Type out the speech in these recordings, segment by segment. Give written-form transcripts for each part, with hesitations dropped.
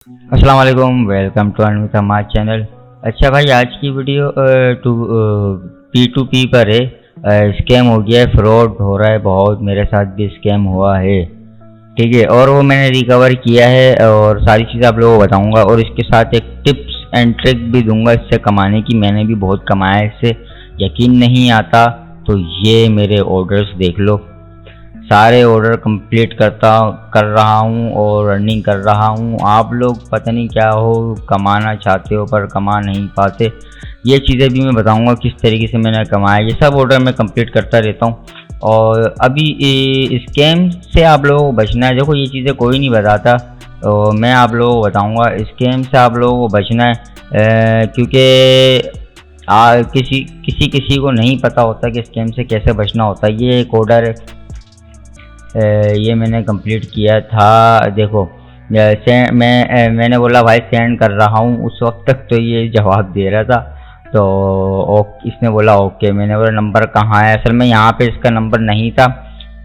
अस्सलाम वालेकुम, welcome to Anmita my channel. अच्छा भाई, आज की वीडियो P2P पर है। स्कैम हो गया है, फ्रॉड हो रहा है बहुत, मेरे साथ भी स्कैम हुआ है। ठीक है, और वो मैंने रिकवर किया है और सारी चीज़ आप लोगों को बताऊंगा और इसके साथ एक टिप्स एंड ट्रिक भी दूंगा इससे कमाने की। मैंने भी बहुत कमाया है इससे, यकीन नहीं आता तो ये मेरे ऑर्डर्स देख लो। सारे ऑर्डर कंप्लीट कर रहा हूँ और रनिंग कर रहा हूँ। आप लोग पता नहीं क्या हो, कमाना चाहते हो पर कमा नहीं पाते। ये चीज़ें भी मैं बताऊँगा किस तरीके से मैंने कमाया। ये सब ऑर्डर मैं कंप्लीट करता रहता हूँ। और अभी स्कैम से आप लोगों को बचना है। देखो, ये चीज़ें कोई नहीं बताता, तो मैं आप लोगों को बताऊँगा। स्कैम से आप लोगों को बचना है, क्योंकि किसी को नहीं पता होता कि स्कैम से कैसे बचना होता है। ये एक ऑर्डर है, ये मैंने कंप्लीट किया था। देखो, मैंने बोला भाई सेंड कर रहा हूँ, उस वक्त तक तो ये जवाब दे रहा था। तो इसने बोला ओके। मैंने बोला नंबर कहाँ है। असल में यहाँ पे इसका नंबर नहीं था,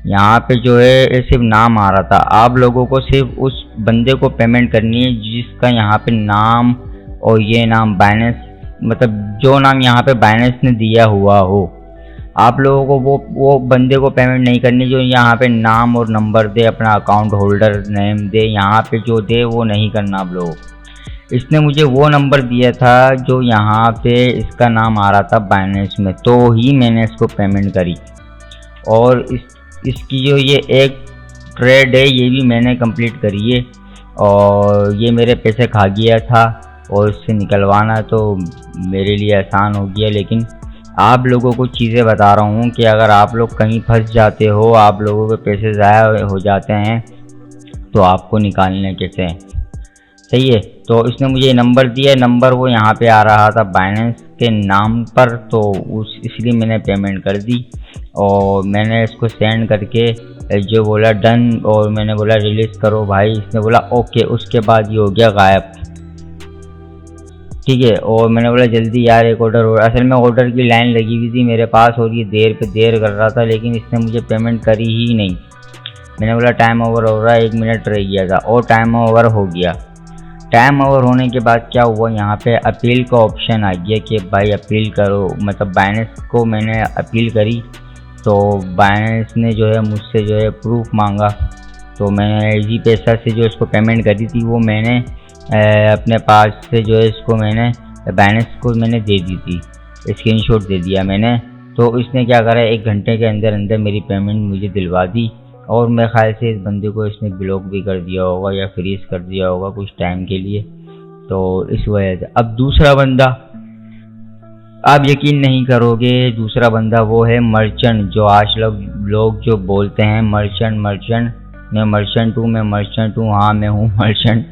यहाँ पे जो है सिर्फ नाम आ रहा था। आप लोगों को सिर्फ उस बंदे को पेमेंट करनी है जिसका यहाँ पे नाम, और ये नाम बाइनेंस, मतलब जो नाम यहाँ पे बाइनेंस ने दिया हुआ हो। आप लोगों को वो बंदे को पेमेंट नहीं करनी जो यहाँ पे नाम और नंबर दे, अपना अकाउंट होल्डर नेम दे, यहाँ पे जो दे वो नहीं करना आप लोगों को। इसने मुझे वो नंबर दिया था जो यहाँ पे इसका नाम आ रहा था बाइनेंस में, तो ही मैंने इसको पेमेंट करी। और इसकी जो ये एक ट्रेड है ये भी मैंने कंप्लीट करी है, और ये मेरे पैसे खा गया था और इससे निकलवाना तो मेरे लिए आसान हो गया। लेकिन आप लोगों को चीज़ें बता रहा हूँ कि अगर आप लोग कहीं फंस जाते हो, आप लोगों के पैसे ज़ाया हो जाते हैं, तो आपको निकालने कैसे हैं। सही है। तो इसने मुझे नंबर दिया, नंबर वो यहाँ पे आ रहा था बाइनेंस के नाम पर, तो इसलिए मैंने पेमेंट कर दी। और मैंने इसको सेंड करके जो बोला डन, और मैंने बोला रिलीज़ करो भाई। इसने बोला ओके। उसके बाद ये हो गया गायब। ठीक है, और मैंने बोला जल्दी यार एक ऑर्डर हो। असल में ऑर्डर की लाइन लगी हुई थी मेरे पास और ये देर पे देर कर रहा था, लेकिन इसने मुझे पेमेंट करी ही नहीं। मैंने बोला टाइम ओवर हो रहा है, 1 मिनट रह गया था और टाइम ओवर हो गया। टाइम ओवर होने के बाद क्या हुआ, यहाँ पे अपील का ऑप्शन आ गया कि भाई अपील करो। मतलब बाइनेंस को मैंने अपील करी, तो बाइनेंस ने जो है मुझसे जो है प्रूफ मांगा। तो मैंने इजी पैसा से जो इसको पेमेंट करी थी वो मैंने अपने पास से जो है इसको मैंने बाइनेंस को मैंने दे दी थी, स्क्रीनशॉट दे दिया मैंने। तो इसने क्या करा, 1 घंटे के अंदर अंदर मेरी पेमेंट मुझे दिलवा दी। और मेरे ख्याल से इस बंदे को इसने ब्लॉक भी कर दिया होगा या फ्रीज कर दिया होगा कुछ टाइम के लिए, तो इस वजह से। अब दूसरा बंदा, आप यकीन नहीं करोगे, दूसरा बंदा वो है मर्चेंट। जो आज लोग जो बोलते हैं मर्चेंट मैं मर्चेंट हूँ, हाँ मैं हूँ मर्चेंट।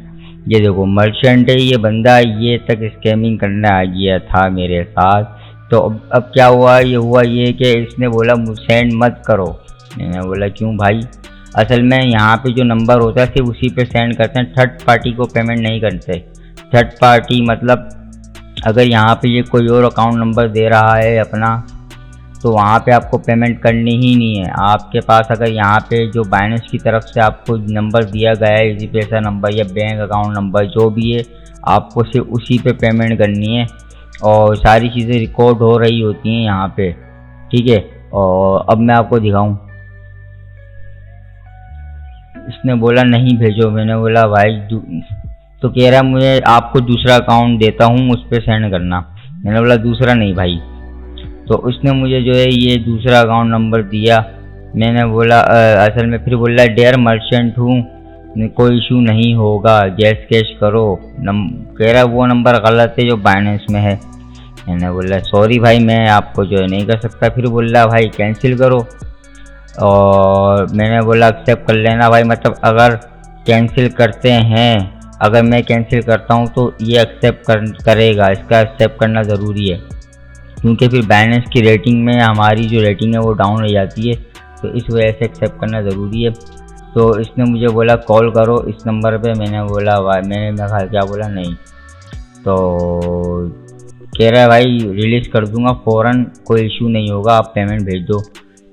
ये देखो मर्चेंट है ये बंदा, ये तक स्कैमिंग करने आ गया था मेरे साथ। तो अब क्या हुआ, ये हुआ ये कि इसने बोला सेंड मत करो। मैंने बोला क्यों भाई। असल में यहाँ पे जो नंबर होता है सिर्फ उसी पे सेंड करते हैं, थर्ड पार्टी को पेमेंट नहीं करते। थर्ड पार्टी मतलब अगर यहाँ पे ये कोई और अकाउंट नंबर दे रहा है अपना, तो वहाँ पे आपको पेमेंट करनी ही नहीं है। आपके पास अगर यहाँ पे जो बाइनेंस की तरफ से आपको नंबर दिया गया है, इजी पैसा नंबर या बैंक अकाउंट नंबर जो भी है, आपको सिर्फ उसी पे पेमेंट करनी है और सारी चीज़ें रिकॉर्ड हो रही होती हैं यहाँ पे। ठीक है, और अब मैं आपको दिखाऊँ। इसने बोला नहीं भेजो। मैंने बोला भाई तो कह रहा मुझे आपको दूसरा अकाउंट देता हूँ उस पर सेंड करना। मैंने बोला दूसरा नहीं भाई। तो उसने मुझे जो है ये दूसरा अकाउंट नंबर दिया। मैंने बोला असल में फिर बोला डेयर मर्चेंट हूँ, कोई इशू नहीं होगा, जैस कैश करो। कह रहा वो नंबर गलत है जो बाइनेंस में है। मैंने बोला सॉरी भाई, मैं आपको जो है नहीं कर सकता। फिर बोला भाई कैंसिल करो, और मैंने बोला एक्सेप्ट कर लेना भाई। मतलब अगर कैंसिल करते हैं, अगर मैं कैंसिल करता हूँ तो ये एक्सेप्ट करेगा, इसका एक्सेप्ट करना ज़रूरी है, क्योंकि फिर बाइनेंस की रेटिंग में हमारी जो रेटिंग है वो डाउन हो जाती है, तो इस वजह से एक्सेप्ट करना ज़रूरी है। तो इसने मुझे बोला कॉल करो इस नंबर पे। मैंने बोला भाई, मैंने क्या बोला नहीं। तो कह रहा है भाई रिलीज़ कर दूंगा फ़ौरन, कोई इशू नहीं होगा, आप पेमेंट भेज दो।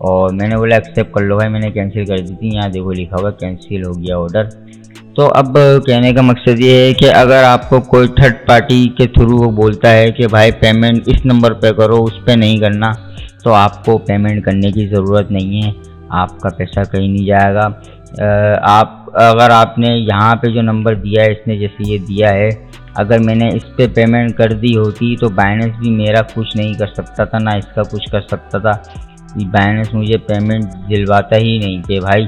और मैंने बोला एक्सेप्ट कर लो भाई, मैंने कैंसिल कर दी थी। यहाँ देखो लिखा हुआ कैंसिल हो गया ऑर्डर। तो अब कहने का मकसद ये है कि अगर आपको कोई थर्ड पार्टी के थ्रू वो बोलता है कि भाई पेमेंट इस नंबर पे करो, उस पे नहीं करना, तो आपको पेमेंट करने की ज़रूरत नहीं है, आपका पैसा कहीं नहीं जाएगा। आप अगर आपने यहाँ पे जो नंबर दिया है, इसने जैसे ये दिया है, अगर मैंने इस पे पेमेंट कर दी होती तो बाइनेंस भी मेरा कुछ नहीं कर सकता था, ना इसका कुछ कर सकता था। बाइनेंस मुझे पेमेंट दिलवाता ही नहीं थे भाई।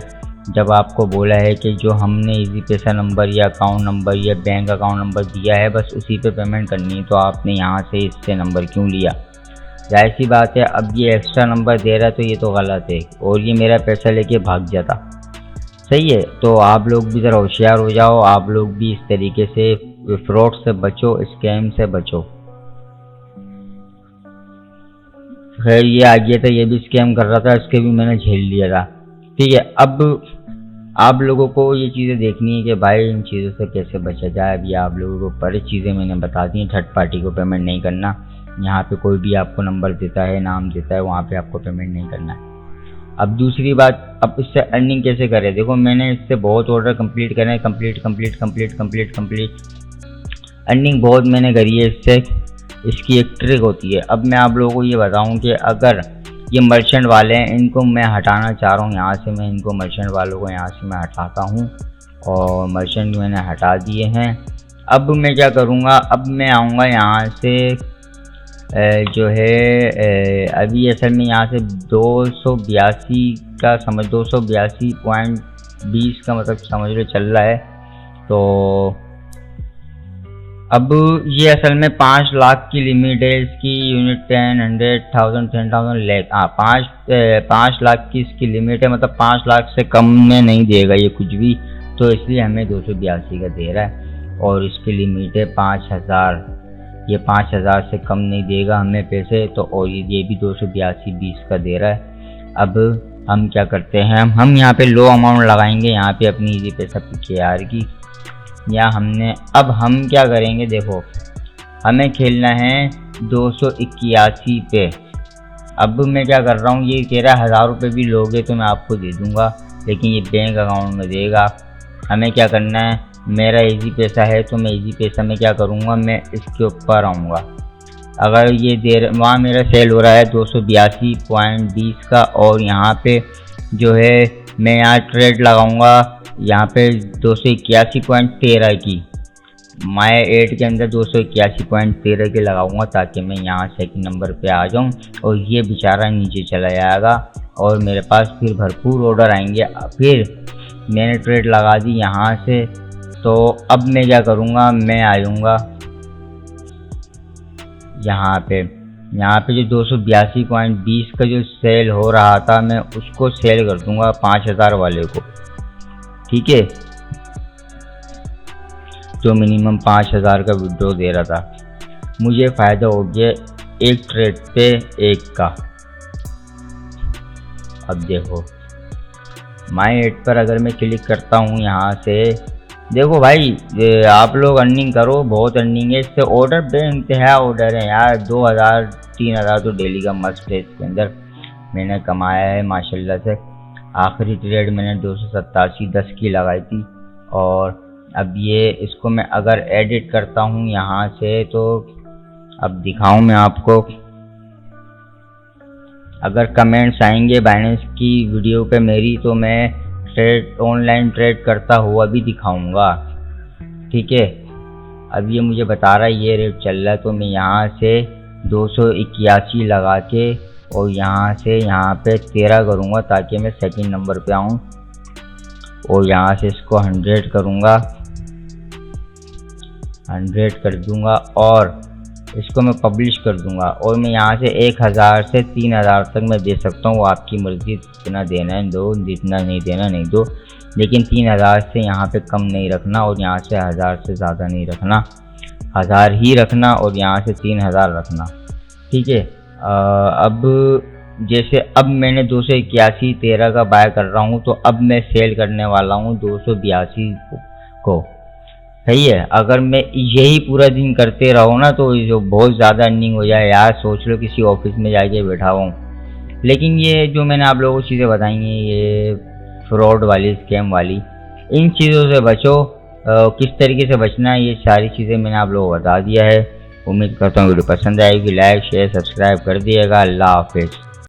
जब आपको बोला है कि जो हमने इजी पैसा नंबर या अकाउंट नंबर या बैंक अकाउंट नंबर दिया है बस उसी पे पेमेंट करनी है, तो आपने यहाँ से इससे नंबर क्यों लिया? जाहिर सी बात है, अब ये एक्स्ट्रा नंबर दे रहा है तो ये तो गलत है, और ये मेरा पैसा लेके भाग जाता। सही है, तो आप लोग भी ज़रा होशियार हो जाओ, आप लोग भी इस तरीके से फ्रॉड से बचो, स्कैम से बचो। खैर ये आ गया था, ये भी स्कैम कर रहा था, इसके भी मैंने झेल लिया था। ठीक है, अब आप लोगों को ये चीज़ें देखनी है कि भाई इन चीज़ों से कैसे बचा जाए। अभी आप लोगों को बड़ी चीज़ें मैंने बता दी हैं। थर्ड पार्टी को पेमेंट नहीं करना, यहाँ पे कोई भी आपको नंबर देता है, नाम देता है, वहाँ पे आपको पेमेंट नहीं करना है। अब दूसरी बात, अब इससे अर्निंग कैसे करें? देखो मैंने इससे बहुत ऑर्डर कंप्लीट करे, कंप्लीट अर्निंग बहुत मैंने करी है इससे। इसकी एक ट्रिक होती है। अब मैं आप लोगों को ये बताऊं कि अगर ये मर्चेंट वाले हैं, इनको मैं हटाना चाह रहा हूँ यहाँ से, मैं इनको मर्चेंट वालों को यहाँ से मैं हटाता हूँ, और मर्चेंट मैंने हटा दिए हैं। अब मैं क्या करूँगा, अब मैं आऊँगा यहाँ से जो है अभी असल में यहाँ से 282 का समझ 282.20 का मतलब समझ लो चल रहा है। तो अब ये असल में 5 लाख की लिमिट है इसकी, यूनिट 10, 100,000, 10,000 लाख, हाँ 5 लाख की इसकी लिमिट है, मतलब 5 लाख से कम में नहीं देगा ये कुछ भी, तो इसलिए हमें 282 का दे रहा है। और इसकी लिमिट है 5,000, ये 5,000 से कम नहीं देगा हमें पैसे, तो और ये भी 282.20 का दे रहा है। अब हम क्या करते हैं, हम यहाँ पे लो अमाउंट लगाएंगे यहाँ पे अपनी इजी पैसा PKR की, या अब हम क्या करेंगे, देखो हमें खेलना है 281 पे। अब मैं क्या कर रहा हूँ, ये कह रहा है 1000 रुपये भी लोगे तो मैं आपको दे दूँगा, लेकिन ये बैंक अकाउंट में देगा। हमें क्या करना है, मेरा इजी पैसा है तो मैं इजी पैसा में क्या करूँगा, मैं इसके ऊपर आऊँगा। अगर ये देर वहाँ मेरा सेल हो रहा है 282.20 का, और यहाँ पे जो है मैं यहाँ ट्रेड लगाऊँगा यहाँ पे 281.13 की, माय 8 के अंदर 281.13 के लगाऊंगा, ताकि मैं यहाँ सेकंड नंबर पे आ जाऊँ और ये बेचारा नीचे चला जाएगा और मेरे पास फिर भरपूर ऑर्डर आएंगे। फिर मैंने ट्रेड लगा दी यहाँ से, तो अब मैं क्या करूँगा, मैं आ जाऊँगा यहाँ पे जो 282.20 का जो सेल हो रहा था, मैं उसको सेल कर दूँगा 5,000 वाले को। ठीक है, जो मिनिमम 5,000 का विड्रॉ दे रहा था, मुझे फ़ायदा हो गया एक ट्रेड पे 1 का। अब देखो माई 8 पर अगर मैं क्लिक करता हूँ यहाँ से, देखो भाई आप लोग अर्निंग करो, बहुत अर्निंग है इससे। ऑर्डर बेइंतहा ऑर्डर है यार, 2,000 3,000 तो डेली का मस्ट है इसके अंदर। मैंने कमाया है माशाल्लाह से। आखिरी ट्रेड मैंने 287.10 की लगाई थी, और अब ये इसको मैं अगर एडिट करता हूँ यहाँ से, तो अब दिखाऊँ मैं आपको, अगर कमेंट्स आएंगे बाइनेंस की वीडियो पे मेरी, तो मैं ऑनलाइन ट्रेड करता हुआ भी दिखाऊंगा। ठीक है, अब ये मुझे बता रहा है ये रेट चल रहा है, तो मैं यहाँ से 281 लगा के और यहाँ से यहाँ पे 13 करूँगा, ताकि मैं सेकंड नंबर पे आऊँ। और यहाँ से इसको 100 करूँगा, 100 कर दूँगा, और इसको मैं पब्लिश कर दूँगा। और मैं यहाँ से 1,000 से 3,000 तक मैं दे सकता हूँ, वो आपकी मर्ज़ी, जितना देना है दो, जितना नहीं देना नहीं दो, लेकिन 3,000 से यहाँ पे कम नहीं रखना, और यहाँ से 1,000 से ज़्यादा नहीं रखना, 1,000 ही रखना, और यहाँ से 3,000 रखना। ठीक है, अब जैसे अब मैंने 281.13 का बाय कर रहा हूँ, तो अब मैं सेल करने वाला हूँ 282 को। सही है, अगर मैं यही पूरा दिन करते रहो ना, तो जो बहुत ज़्यादा अर्निंग हो जाए यार। सोच लो किसी ऑफिस में जाके बैठा हूँ। लेकिन ये जो मैंने आप लोगों को चीज़ें बताई हैं, ये फ्रॉड वाली, स्कैम वाली, इन चीज़ों से बचो। किस तरीके से बचना है, ये सारी चीज़ें मैंने आप लोगों को बता दिया है। उम्मीद करता हूँ वीडियो पसंद आएगी। लाइक शेयर सब्सक्राइब कर दिएगा। अल्लाह हाफिज़।